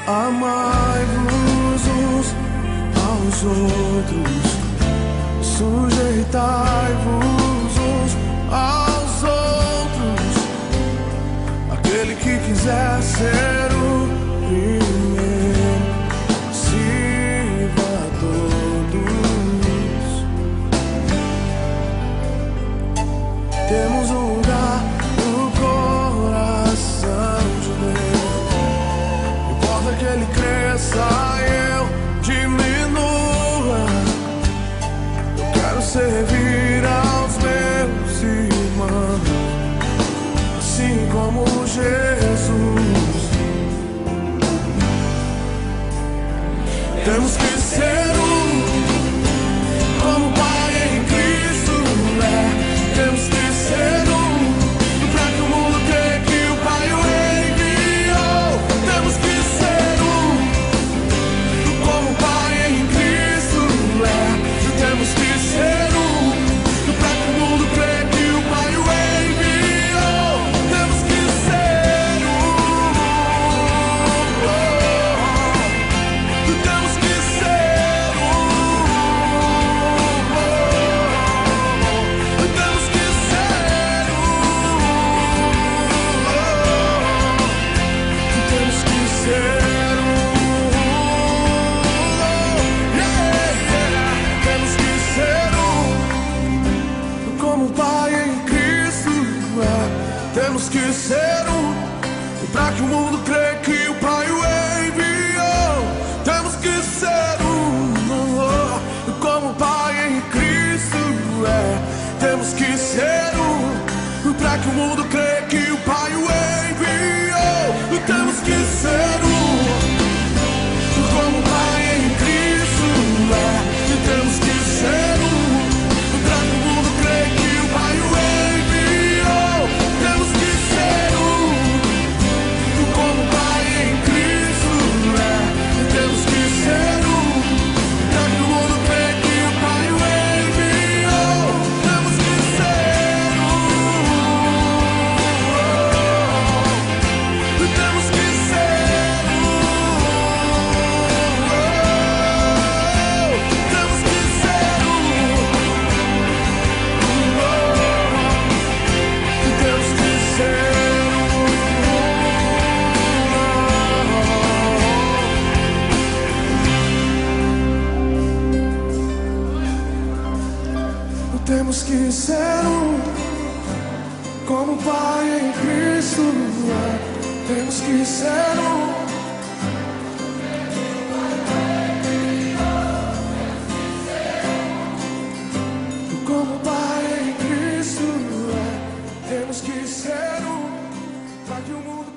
Amai-vos uns aos outros, sujeitai-vos uns aos outros. Aquele que quiser ser o primeiro, sirva a todos. Temos um lugar no coração de Deus. Importa que Ele cresça e eu diminua. Eu quero servir aos meus irmãos, assim como Jesus. Temos que ser como o Pai em Cristo é. Temos que ser pra que o mundo creia que o Pai o enviou. Temos que ser como o Pai em Cristo é. Temos que ser pra que o mundo creia que o Pai o enviou. Temos que ser temos que ser temos que ser temos que ser temos que ser como o Pai em Cristo é. Temos que ser pra que o mundo creia que o Pai o enviou. Temos que ser como o Pai em Cristo é. Temos que ser pra que o mundo creia que o Pai o enviou. Temos que ser como o Pai em Cristo é. Temos que ser pra que o mundo creia que o Pai o enviou. Temos que ser como o Pai em Cristo é. Temos que ser pra que o mundo creia que o Pai o enviou. Temos que ser temos que ser temos que ser temos que ser temos que ser como o Pai em Cristo é. Temos que ser como o Pai em Cristo é. Temos que ser para que o mundo